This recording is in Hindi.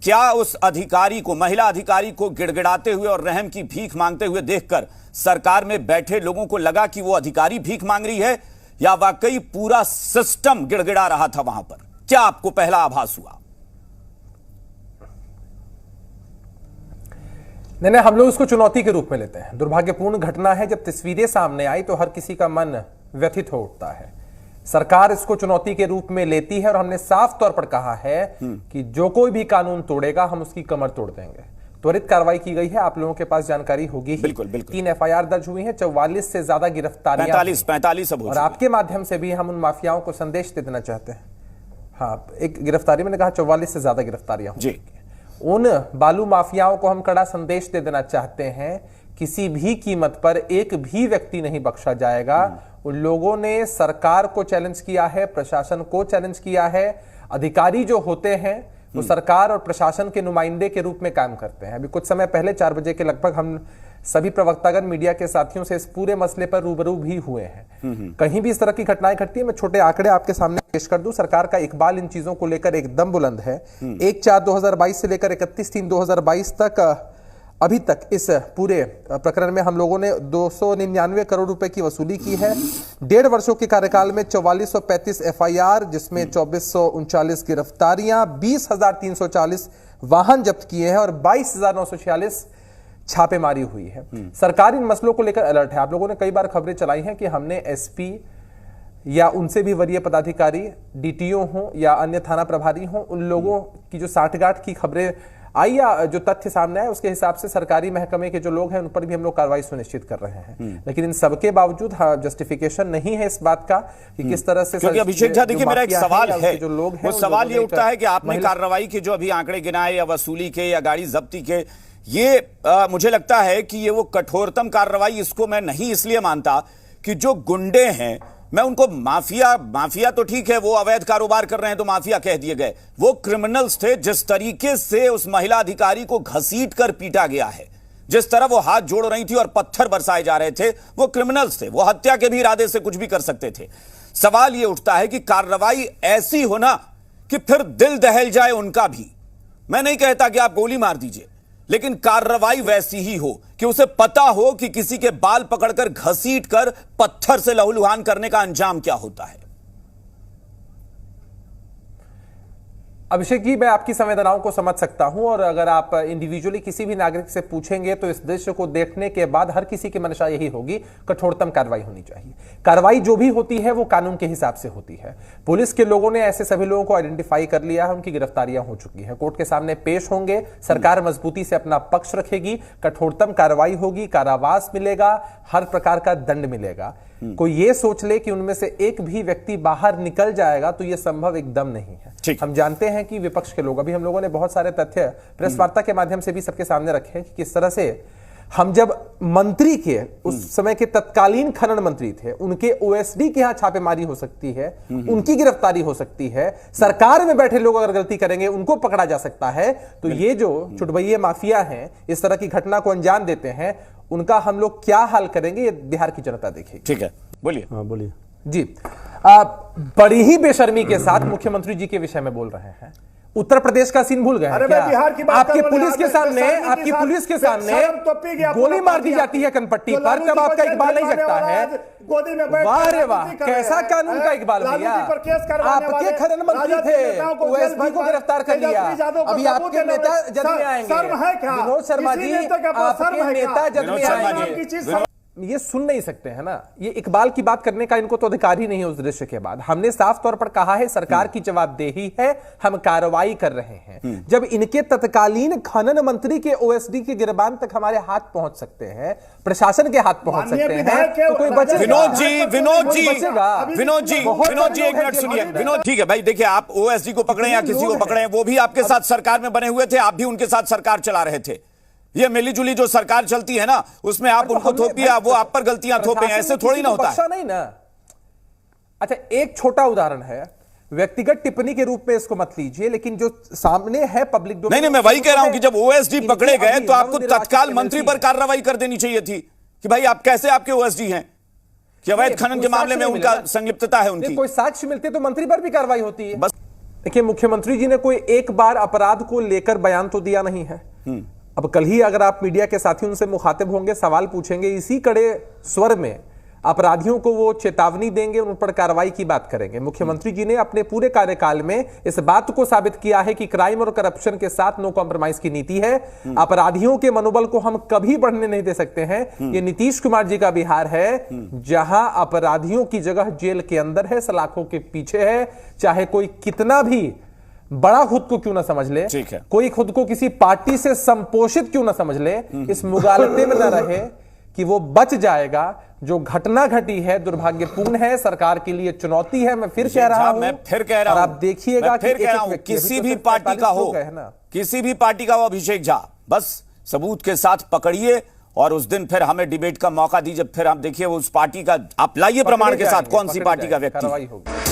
क्या उस अधिकारी को, महिला अधिकारी को गिड़गिड़ाते हुए और रहम की भीख मांगते हुए देखकर सरकार में बैठे लोगों को लगा कि वो अधिकारी भीख मांग रही है, या वाकई पूरा सिस्टम गिड़गिड़ा रहा था वहां पर? क्या आपको पहला आभास हुआ? नहीं, हम लोग उसको चुनौती के रूप में लेते हैं। दुर्भाग्यपूर्ण घटना है, जब तस्वीरें सामने आई तो हर किसी का मन व्यथित हो उठता है। सरकार इसको चुनौती के रूप में लेती है और हमने साफ तौर पर कहा है कि जो कोई भी कानून तोड़ेगा हम उसकी कमर तोड़ देंगे। त्वरित कार्रवाई की गई है, आप लोगों के पास जानकारी होगी। बिल्कुल, बिल्कुल। 3 FIR दर्ज हुई हैं, 44 से ज्यादा गिरफ्तारियां, 45 अब हो और आपके माध्यम से भी हम उन माफियाओं को संदेश दे देना चाहते हैं। हाँ, एक गिरफ्तारी मैंने कहा 44 से ज्यादा गिरफ्तारियां जी। उन बालू माफियाओं को हम कड़ा संदेश दे देना चाहते हैं, किसी भी कीमत पर एक भी व्यक्ति नहीं बख्शा जाएगा। उन लोगों ने सरकार को चैलेंज किया है, प्रशासन को चैलेंज किया है। अधिकारी जो होते हैं वो सरकार और प्रशासन के नुमाइंदे के रूप में काम करते हैं। अभी कुछ समय पहले 4 बजे के लगभग हम सभी प्रवक्तागण मीडिया के साथियों से इस पूरे मसले पर रूबरू भी हुए हैं। कहीं भी इस तरह की घटनाएं घटती है, मैं छोटे आंकड़े आपके सामने पेश कर दूं। सरकार का इकबाल इन चीजों को लेकर एकदम बुलंद है। 1/4/2022 से लेकर 31/3/2022 तक अभी तक इस पूरे प्रकरण में हम लोगों ने 299 करोड़ रुपए की वसूली की है। 1.5 वर्षों के कार्यकाल में 4435 FIR, जिसमें 2439 गिरफ्तारियां, 20,340 वाहन जब्त किए हैं और 22,946 छापेमारी हुई है। सरकार इन मसलों को लेकर अलर्ट है। आप लोगों ने कई बार खबरें चलाई हैं कि हमने SP या उनसे भी वरीय पदाधिकारी, DTO हो या अन्य थाना प्रभारी हो, उन लोगों की जो साठगांठ की खबरें आई या जो तथ्य सामने आए उसके हिसाब से सरकारी महकमे के जो लोग हैं उन पर भी हम लोग कार्रवाई सुनिश्चित कर रहे हैं। लेकिन इन सबके बावजूद जस्टिफिकेशन नहीं है इस बात का कि किस तरह से, क्योंकि अभिषेक झा देखिए, मेरा एक सवाल है, जो लोग हैं वो सवाल ये उठता है कि आपने कार्रवाई के जो अभी आंकड़े गिनाए या वसूली के या गाड़ी जब्ती के, ये मुझे लगता है कि ये वो कठोरतम कार्रवाई, इसको मैं नहीं इसलिए मानता कि जो गुंडे हैं, मैं उनको माफिया तो ठीक है, वो अवैध कारोबार कर रहे हैं तो माफिया कह दिए गए, वो क्रिमिनल्स थे। जिस तरीके से उस महिला अधिकारी को घसीट कर पीटा गया है, जिस तरह वो हाथ जोड़ रही थी और पत्थर बरसाए जा रहे थे, वो क्रिमिनल्स थे। वो हत्या के भी इरादे से कुछ भी कर सकते थे। सवाल ये उठता है कि कार्रवाई ऐसी हो ना कि फिर दिल दहल जाए उनका भी। मैं नहीं कहता कि आप गोली मार दीजिए, लेकिन कार्रवाई वैसी ही हो कि उसे पता हो कि किसी के बाल पकड़कर घसीट कर पत्थर से लहूलुहान करने का अंजाम क्या होता है। अभिषेक जी, मैं आपकी संवेदनाओं को समझ सकता हूं, और अगर आप इंडिविजुअली किसी भी नागरिक से पूछेंगे तो इस दृश्य को देखने के बाद हर किसी की मंशा यही होगी, कठोरतम कार्रवाई होनी चाहिए। कार्रवाई जो भी होती है वो कानून के हिसाब से होती है। पुलिस के लोगों ने ऐसे सभी लोगों को आइडेंटिफाई कर लिया है, उनकी गिरफ्तारियां हो चुकी है, कोर्ट के सामने पेश होंगे। सरकार मजबूती से अपना पक्ष रखेगी, कठोरतम कार्रवाई होगी, कारावास मिलेगा, हर प्रकार का दंड मिलेगा। कोई ये सोच ले कि उनमें से एक भी व्यक्ति बाहर निकल जाएगा तो यह संभव एकदम नहीं है। हम जानते हैं कि विपक्ष के लोग, अभी हम लोगों ने बहुत सारे तथ्य प्रेस वार्ता के माध्यम से भी सबके सामने रखे कि किस तरह से हम जब मंत्री के, उस समय के तत्कालीन खनन मंत्री थे, उनके OSD के यहां छापेमारी हो सकती है, उनकी गिरफ्तारी हो सकती है, सरकार में बैठे लोग अगर गलती करेंगे उनको पकड़ा जा सकता है, तो ये जो चुटभैये माफिया हैं, इस तरह की घटना को अंजाम देते हैं, उनका हम लोग क्या हाल करेंगे ये बिहार की जनता देखेगी। ठीक है, बोलिए। हाँ, बोलिए जी। बड़ी ही बेशर्मी के साथ मुख्यमंत्री जी के विषय में बोल रहे हैं। उत्तर प्रदेश का सीन भूल गए हैं क्या? आपकी पुलिस के सामने गोली मार दी जाती है कनपट्टी पर, तब आपका इकबाल नहीं जगता है? वाह रे वाह, कैसा कानून का इकबाल भैया। आपके खनन मंत्री थे, OSD को गिरफ्तार कर लिया। अभी आपके नेता जद में आएंगे, विनोद शर्मा जी, आपके नेता जद में आएंगे। ये सुन नहीं सकते हैं ना, ये इकबाल की बात करने का इनको तो अधिकार ही नहीं है। उस दृश्य के बाद हमने साफ तौर पर कहा है सरकार की जवाबदेही है, हम कार्रवाई कर रहे हैं। जब इनके तत्कालीन खनन मंत्री के OSD के गिरबान तक हमारे हाथ पहुंच सकते हैं, प्रशासन के हाथ पहुंच सकते हैं, तो कोई बचेगा? विनोद जी एक मिनट सुनिए। विनोद, ठीक है भाई, देखिए, आप OSD को पकड़े या किसी को पकड़े, वो भी आपके साथ सरकार में बने हुए थे, आप भी उनके साथ सरकार चला रहे थे। ये मिलीजुली जो सरकार चलती है ना, उसमें आप उनको थोपिए, वो आप पर गलतियां थोपे, ऐसे थोड़ी ना होता है। नहीं ना। अच्छा, एक छोटा उदाहरण है, व्यक्तिगत टिप्पणी के रूप में इसको मत लीजिए, लेकिन जो सामने है पब्लिक डोमेन। नहीं, मैं वही कह रहा हूं कि जब OSD पकड़े गए तो आपको तत्काल मंत्री पर कार्रवाई कर देनी चाहिए थी कि भाई आप कैसे, आपके OSD हैं कि अवैध खनन के मामले में उनका संलिप्तता है, उनकी कोई साक्ष्य मिलते तो मंत्री पर भी कार्रवाई होती है। बस देखिए, मुख्यमंत्री जी ने कोई एक बार अपराध को लेकर बयान तो दिया नहीं है। अब कल ही अगर आप मीडिया के साथी उनसे मुखातिब होंगे, सवाल पूछेंगे, इसी कड़े स्वर में अपराधियों को वो चेतावनी देंगे, उन पर कार्रवाई की बात करेंगे। मुख्यमंत्री जी ने अपने पूरे कार्यकाल में इस बात को साबित किया है कि क्राइम और करप्शन के साथ नो कॉम्प्रोमाइज की नीति है। अपराधियों के मनोबल को हम कभी बढ़ने नहीं दे सकते हैं। ये नीतीश कुमार जी का बिहार है, जहां अपराधियों की जगह जेल के अंदर है, सलाखों के पीछे है। चाहे कोई कितना भी बड़ा खुद को क्यों ना समझ ले, कोई खुद को किसी पार्टी से संपोषित क्यों ना समझ ले, इस मुगालते में न रहे कि वो बच जाएगा। जो घटना घटी है दुर्भाग्यपूर्ण है, सरकार के लिए चुनौती है। मैं फिर कह रहा हूं, मैं फिर कह रहा हूं, आप देखिएगा कि किसी भी पार्टी का हो, किसी भी पार्टी का हो अभिषेक झा, बस सबूत के साथ पकड़िए और उस दिन फिर हमें डिबेट का मौका दीजिए। फिर हम देखिए उस पार्टी का आप लाइए प्रमाण के साथ कौन सी पार्टी का व्यक्ति।